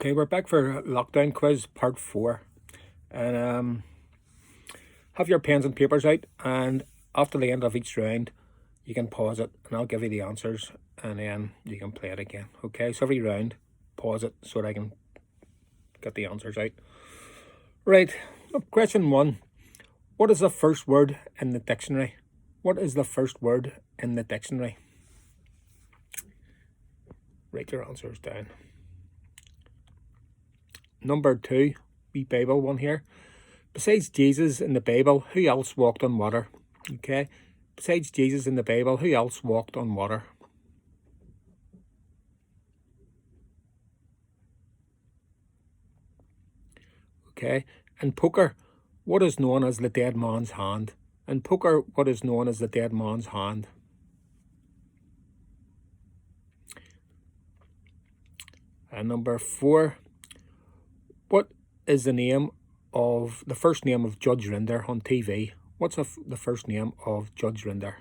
Okay, we're back for lockdown quiz part 4, and have your pens and papers out, and after the end of each round you can pause it and I'll give you the answers and then you can play it again. Okay, so every round pause it so that I can get the answers out. Right, question 1. What is the first word in the dictionary? What is the first word in the dictionary? Write your answers down. Number 2, wee Bible one here. Besides Jesus in the Bible, who else walked on water? Okay, besides Jesus in the Bible, who else walked on water? Okay, in poker, what is known as the dead man's hand? In poker, what is known as the dead man's hand? And number 4, what is the first name of Judge Rinder on TV? What's the first name of Judge Rinder?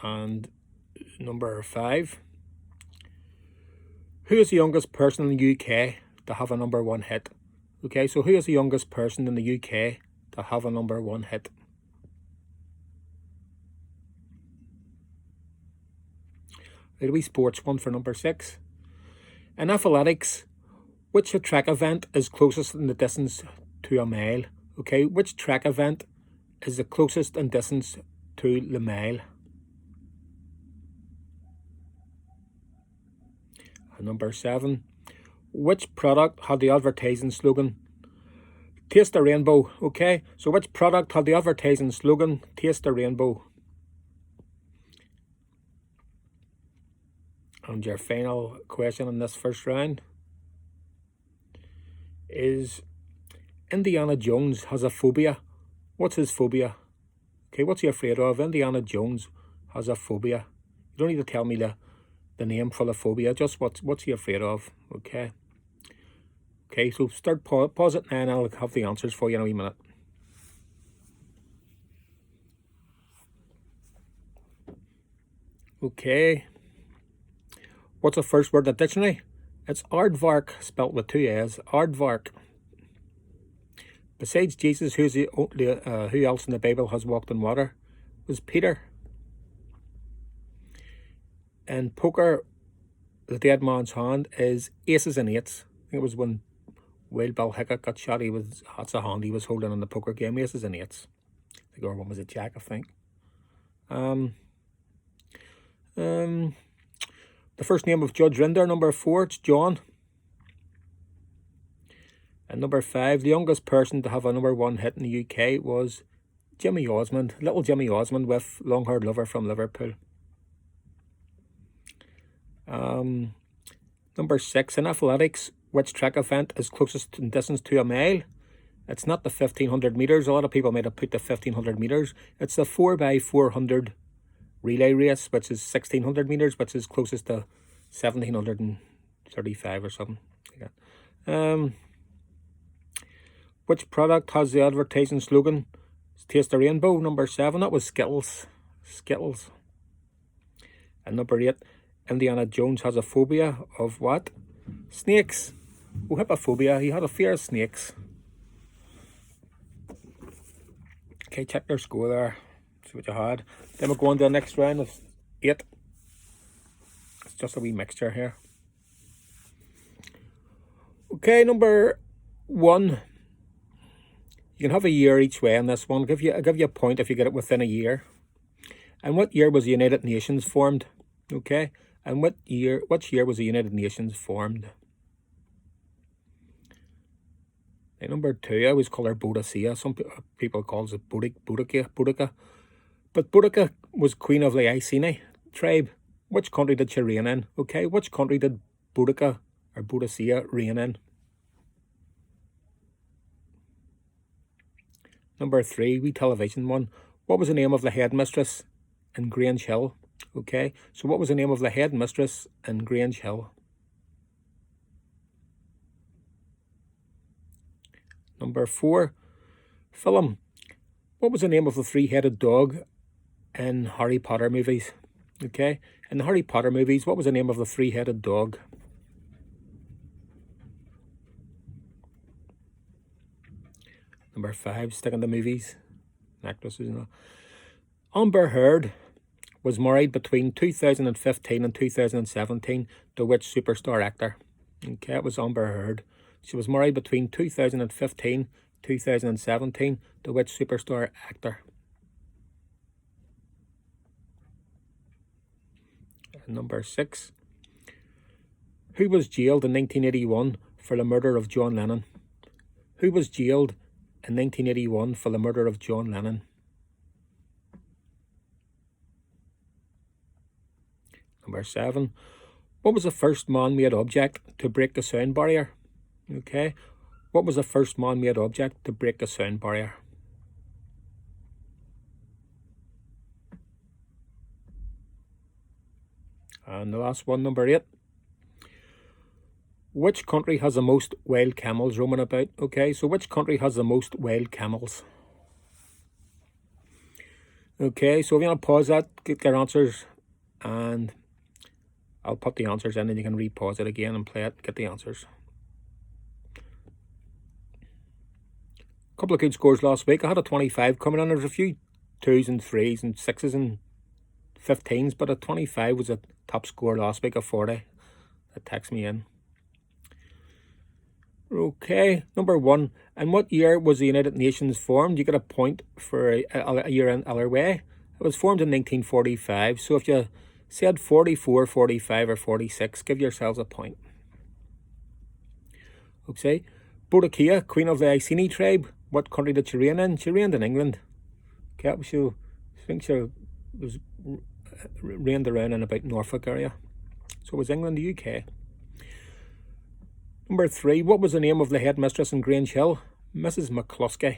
And number 5, who is the youngest person in the UK to have a #1 hit? Okay, so who is the youngest person in the UK to have a #1 hit? A wee sports one for number 6. In athletics, which track event is closest in the distance to a mile? Okay, which track event is the closest in distance to the mile? And number 7, which product had the advertising slogan, Taste the Rainbow? Okay, so which product had the advertising slogan, Taste the Rainbow? And your final question in this first round is, Indiana Jones has a phobia. What's his phobia? Okay, what's he afraid of? Indiana Jones has a phobia. You don't need to tell me the name for the phobia, just what's he afraid of. Okay. Okay, so start pause it now and I'll have the answers for you in a wee minute. Okay. What's the first word in the dictionary? It's aardvark, spelt with 2 A's. Aardvark. Besides Jesus, who else in the Bible has walked on water? It was Peter. In poker, the dead man's hand is aces and eights. I think it was when Wild Bill Hickok got shot. That's a hand he was holding in the poker game, aces and eights. The other one was a jack, I think. The first name of Judge Rinder, number 4, it's John. And number 5, the youngest person to have a #1 hit in the UK was Jimmy Osmond, little Jimmy Osmond with long-haired lover from Liverpool. Number 6, in athletics, which track event is closest in distance to a mile? It's not the 1500 metres. A lot of people might have put the 1500 metres. It's the 4x400 relay race, which is 1600 metres, which is closest to 1735 or something like that. Which product has the advertising slogan, Taste the Rainbow? Number 7, that was Skittles. Skittles. And number 8, Indiana Jones has a phobia of what? Snakes. Oh, hippophobia. He had a fear of snakes. Okay, check your score there. See what you had. Then we'll go on to the next round of 8. It's just a wee mixture here. Okay, number 1. You can have a year each way on this one. I'll give you a point if you get it within a year. And what year was the United Nations formed? Okay, and which year was the United Nations formed? And number 2, I always call her Boadicea. Some people call it Boudica. But Boudica was queen of the Iceni tribe. Which country did she reign in? Okay, which country did Boudica or Boadicea reign in? Number 3, wee television one. What was the name of the headmistress in Grange Hill? Okay, so what was the name of the headmistress in Grange Hill? Number 4, film. What was the name of the 3-headed dog in Harry Potter movies? Okay, in the Harry Potter movies, what was the name of the three-headed dog? Number 5, sticking to movies, actresses and all. Amber Heard was married between 2015 and 2017 to which superstar actor? Okay, it was Amber Heard. She was married between 2015 2017 to which superstar actor? Number 6. Who was jailed in 1981 for the murder of John Lennon? Who was jailed in 1981 for the murder of John Lennon? Number 7. What was the first man-made object to break the sound barrier? Okay. What was the first man-made object to break the sound barrier? And the last one, number 8. Which country has the most wild camels roaming about? Okay, so which country has the most wild camels? Okay, so if you want to pause that, get your answers, and I'll put the answers in and you can re-pause it again and play it, get the answers. A couple of good scores last week. I had a 25 coming in. There's a few 2s and 3s and 6s and 15s, but a 25 was a top score last week, a 40. That takes me in. Okay, number 1. In what year was the United Nations formed? You get a point for a year in either way. It was formed in 1945. So if you said 44, 45 or 46, give yourselves a point. Okay, Boadicea, Queen of the Iceni tribe. What country did she reign in? She reigned in England. Okay, I think she was reigned around in about Norfolk area. So it was England, the UK. Number 3, what was the name of the headmistress in Grange Hill? Mrs. McCluskey.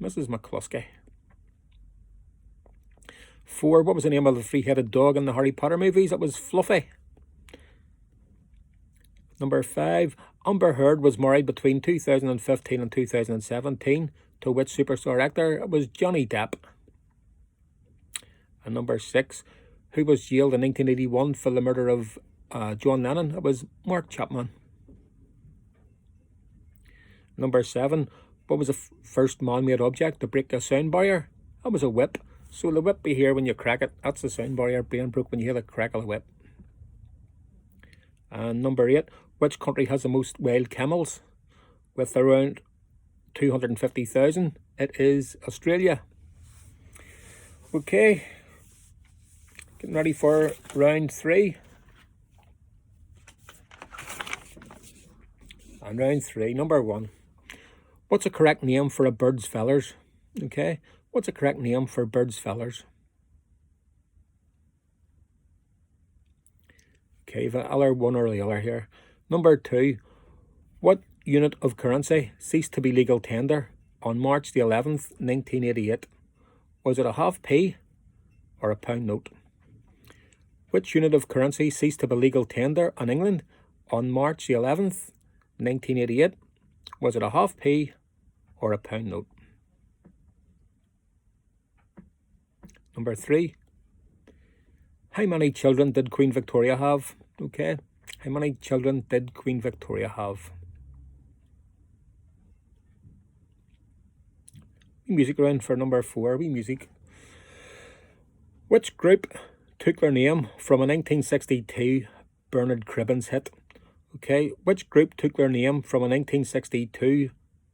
Mrs. McCluskey. 4, what was the name of the three-headed dog in the Harry Potter movies? It was Fluffy. Number 5, Amber Heard was married between 2015 and 2017 to which superstar actor? It was Johnny Depp. And number 6, who was jailed in 1981 for the murder of John Lennon? It was Mark Chapman. Number 7, what was the first man-made object to break a sound barrier? That was a whip. So the whip you hear when you crack it, that's the sound barrier being broke when you hear the crack of the whip. And number 8, which country has the most wild camels? With around 250,000, it is Australia. Okay, getting ready for round 3. And round 3, number 1. What's a correct name for a bird's feathers? Okay, what's a correct name for bird's feathers? Okay, the other one or the other here. Number 2, what unit of currency ceased to be legal tender on March the 11th, 1988? Was it a half p or a pound note? Which unit of currency ceased to be legal tender in England on March the 11th, 1988? Was it a half p or a pound note? Number 3, how many children did Queen Victoria have? Okay, how many children did Queen Victoria have? Music round for number 4, wee music. Which group took their name from a 1962 Bernard Cribbins hit? Okay, which group took their name from a 1962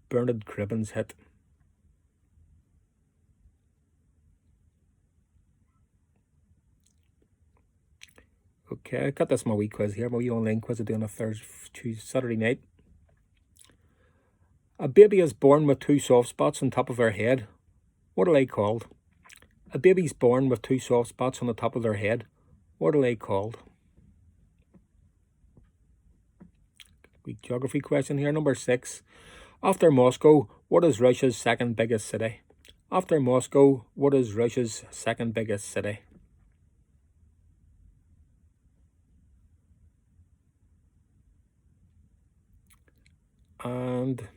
Bernard Cribbins hit? Okay, I got this my wee quiz here, my wee online quiz I do on a Saturday night. A baby is born with 2 soft spots on top of their head. What are they called? A baby's born with 2 soft spots on the top of their head. What are they called? Wee geography question here. Number 6. After Moscow, what is Russia's second biggest city? After Moscow, what is Russia's second biggest city? And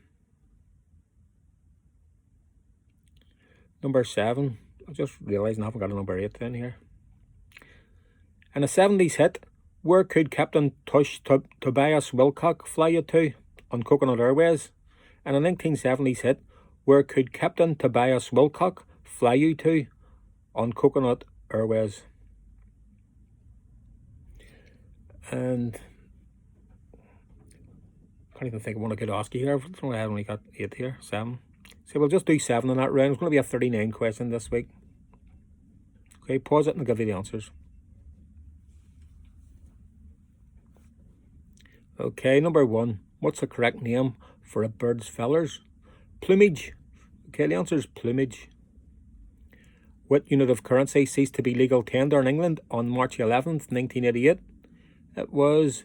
number 7, I just realised I haven't got a number 8 in here. In a 70s hit, where could Captain Tobias Wilcock fly you to on Coconut Airways? In a 1970s hit, where could Captain Tobias Wilcock fly you to on Coconut Airways? And I can't even think of one I could ask you here. I only got 8 here, 7. So we'll just do 7 in that round. It's going to be a 39 question this week. Okay, pause it and I'll give you the answers. Okay, number 1. What's the correct name for a bird's feathers? Plumage. Okay, the answer is plumage. What unit of currency ceased to be legal tender in England on March 11th, 1988? It was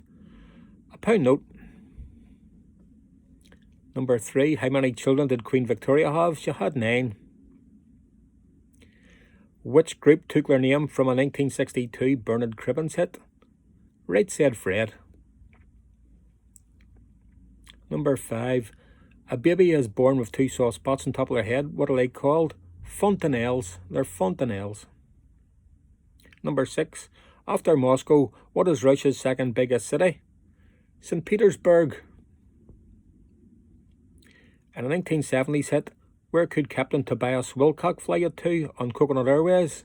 a pound note. Number 3. How many children did Queen Victoria have? She had 9. Which group took their name from a 1962 Bernard Cribbins hit? Right Said Fred. Number 5. A baby is born with 2 soft spots on top of their head. What are they called? Fontanelles. They're fontanelles. Number 6. After Moscow, what is Russia's second biggest city? St. Petersburg. In a 1970s hit, where could Captain Tobias Wilcock fly you to on Coconut Airways?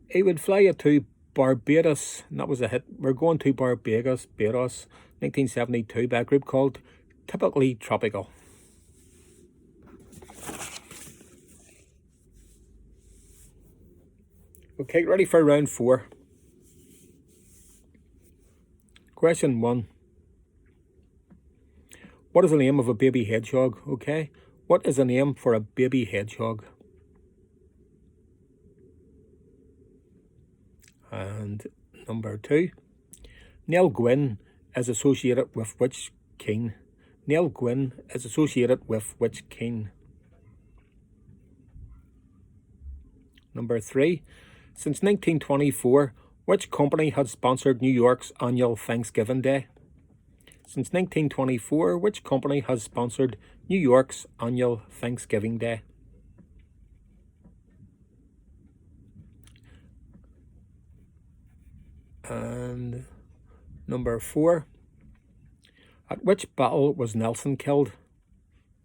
He would fly you to Barbados, and that was a hit. We're going to Barbados, 1972, by a group called Typically Tropical. Okay, ready for round 4. Question 1. What is the name of a baby hedgehog? Okay, what is the name for a baby hedgehog? And number 2. Nell Gwyn is associated with which king? Nell Gwyn is associated with which king? Number 3. Since 1924, which company had sponsored New York's annual Thanksgiving Day? Since 1924, which company has sponsored New York's annual Thanksgiving Day? And number 4. At which battle was Nelson killed?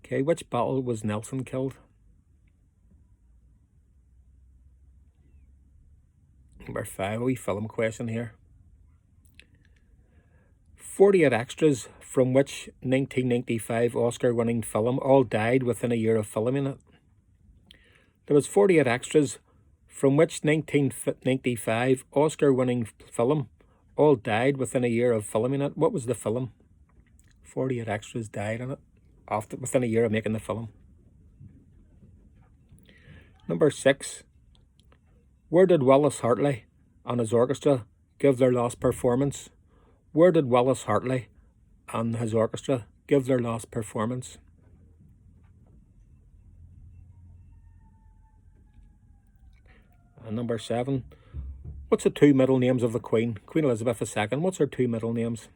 Okay, which battle was Nelson killed? Number 5, a wee film question here. 48 extras from which 1995 Oscar-winning film all died within a year of filming it? There was 48 extras from which 1995 Oscar-winning film all died within a year of filming it. What was the film? 48 extras died in it within a year of making the film. Number 6. Where did Wallace Hartley and his orchestra give their last performance? Where did Wallace Hartley and his orchestra give their last performance? And number 7. What's the 2 middle names of the Queen? Queen Elizabeth II. What's her 2 middle names?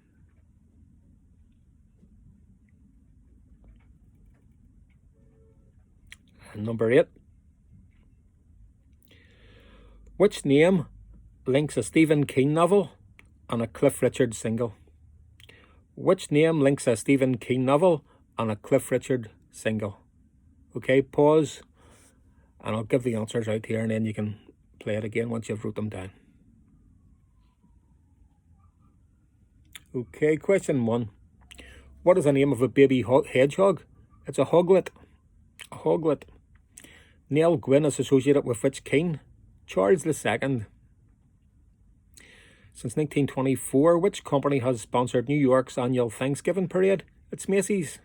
And number 8. Which name links a Stephen King novel and a Cliff Richard single? Which name links a Stephen King novel and a Cliff Richard single? Okay, pause, and I'll give the answers out here, and then you can play it again once you've wrote them down. Okay, question 1. What is the name of a baby hedgehog? It's a hoglet. A hoglet. Nell Gwyn is associated with which king? Charles II. Since 1924, which company has sponsored New York's annual Thanksgiving parade? It's Macy's.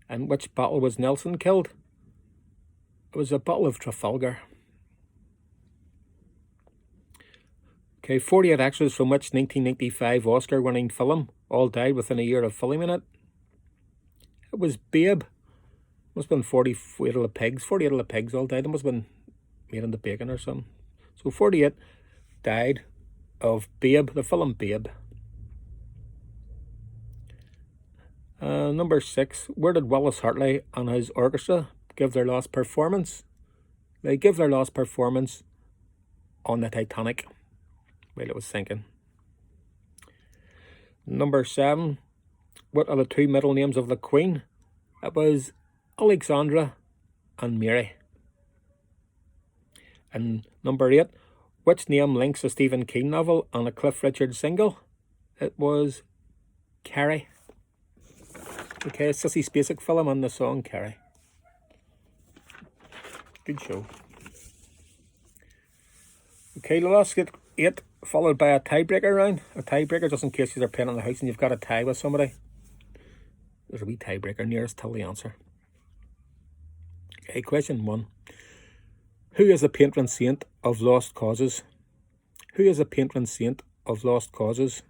And which battle was Nelson killed? It was the Battle of Trafalgar. Okay, 48 extras from which 1995 Oscar-winning film all died within a year of filming it? It was Babe. Must have been 48 of the pigs. 48 of the pigs all died. It must have been made into bacon or something. So 48 died of Babe, the film Babe. Number 6. Where did Wallace Hartley and his orchestra give their last performance? They give their last performance on the Titanic while it was sinking. Number 7. What are the 2 middle names of the Queen? It was Alexandra and Mary. And number 8. Which name links a Stephen King novel and a Cliff Richard single? It was Carrie. Okay, Sissy Spacek film and the song Carrie. Good show. Okay, the last 8 followed by a tiebreaker round. A tiebreaker just in case you're playing in the house and you've got a tie with somebody. There's a wee tiebreaker nearest till the answer. Okay, question 1. Who is the patron saint of lost causes? Who is the patron saint of lost causes?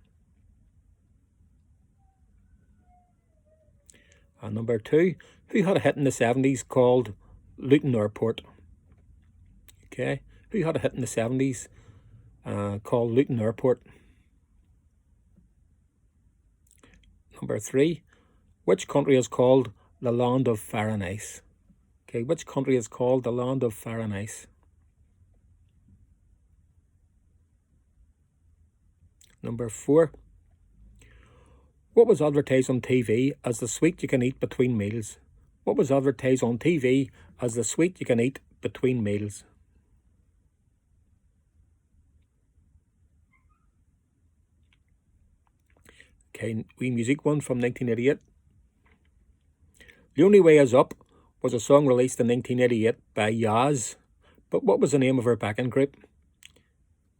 And number 2, who had a hit in the 70s called Luton Airport? Okay, who had a hit in the 70s called Luton Airport? Number 3, which country is called the Land of Fire and Ice? Okay, which country is called the Land of Fire and Ice? Number 4, what was advertised on TV as the sweet you can eat between meals? What was advertised on TV as the sweet you can eat between meals? Okay, wee music one from 1988. The Only Way Is Up was a song released in 1988 by Yaz, but what was the name of her backing group?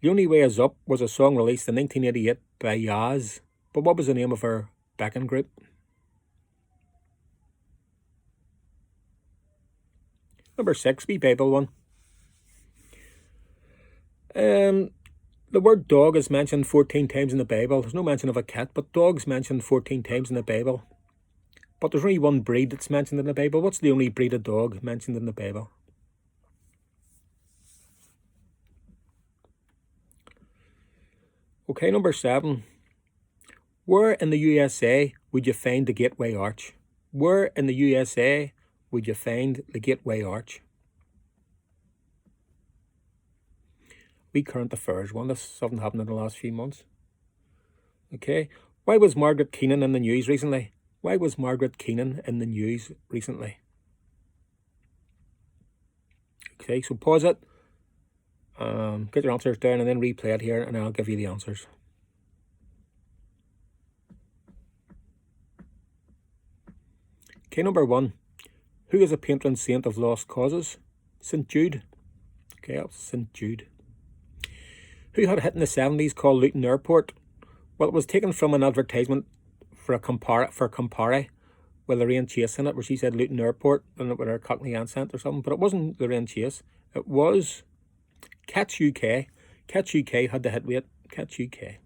The Only Way Is Up was a song released in 1988 by Yaz, but what was the name of her backing group? Number 6, wee Bible one. The word dog is mentioned 14 times in the Bible. There's no mention of a cat, but dog's mentioned 14 times in the Bible. But there's only one breed that's mentioned in the Bible. What's the only breed of dog mentioned in the Bible? Okay, number 7. Where in the USA would you find the Gateway Arch? Where in the USA would you find the Gateway Arch? We current affairs one. This something happened in the last few months. Okay. Why was Margaret Keenan in the news recently? Why was Margaret Keenan in the news recently? Okay, so pause it. Get your answers down and then replay it here and I'll give you the answers. Okay, number 1. Who is a patron saint of lost causes? St. Jude. Okay, that's St. Jude. Who had a hit in the 70s called Luton Airport? Well, it was taken from an advertisement for Campari with Lorraine Chase in it, where she said Luton Airport and with her Cockney accent or something, but it wasn't Lorraine Chase. It was Catch UK. Catch UK had the hit with it. Catch UK.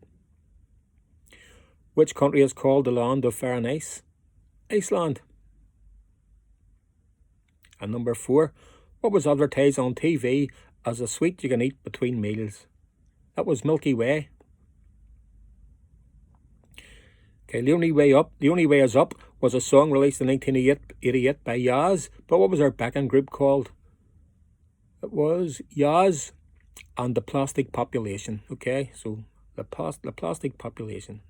Which country is called the Land of Fire and Ice? Iceland. And number 4, what was advertised on TV as a sweet you can eat between meals? That was Milky Way. Okay, The Only Way Is Up was a song released in 1988 by Yaz, but what was our backing group called? It was Yaz and the Plastic Population. Okay, so the Plastic Population.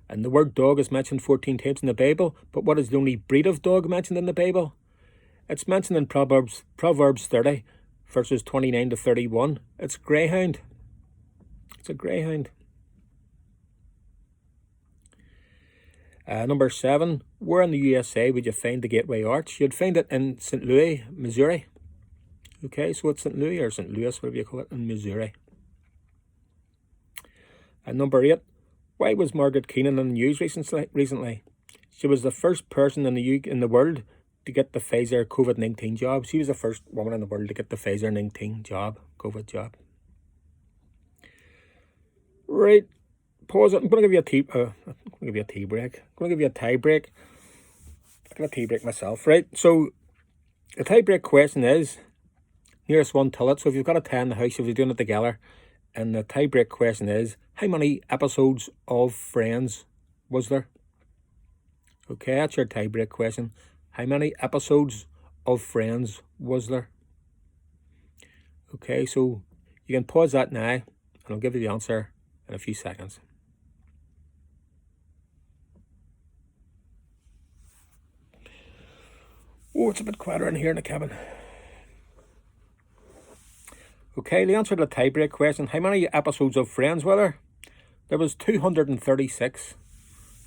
And the word dog is mentioned 14 times in the Bible, but what is the only breed of dog mentioned in the Bible? It's mentioned in Proverbs 30, verses 29 to 31. It's greyhound. It's a greyhound. Number 7, where in the USA would you find the Gateway Arch? You'd find it in St. Louis, Missouri. Okay, so it's St. Louis or St. Louis, whatever you call it, in Missouri. And number 8, why was Margaret Keenan in the news recently? She was the first person in the world to get the Pfizer COVID-19 job. She was the first woman in the world to get the Pfizer 19 job, COVID job. Right, pause it. I'm going to give you a tea break. I'm going to give you a tie break. I got a tea break myself, right? So the tie break question is nearest one till it. So if you've got a tie in the house, if you're doing it together, and the tie break question is, how many episodes of Friends was there? Okay, that's your tie break question. How many episodes of Friends was there? Okay, so You can pause that now, and I'll give you the answer in a few seconds. Oh, it's a bit quieter in here in the cabin. Okay, the answer to the tiebreak question, how many episodes of Friends were there? There was 236. It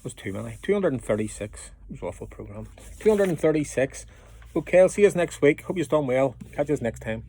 was too many. 236. It was an awful programme. 236. Okay, I'll see you next week. Hope you've done well. Catch us next time.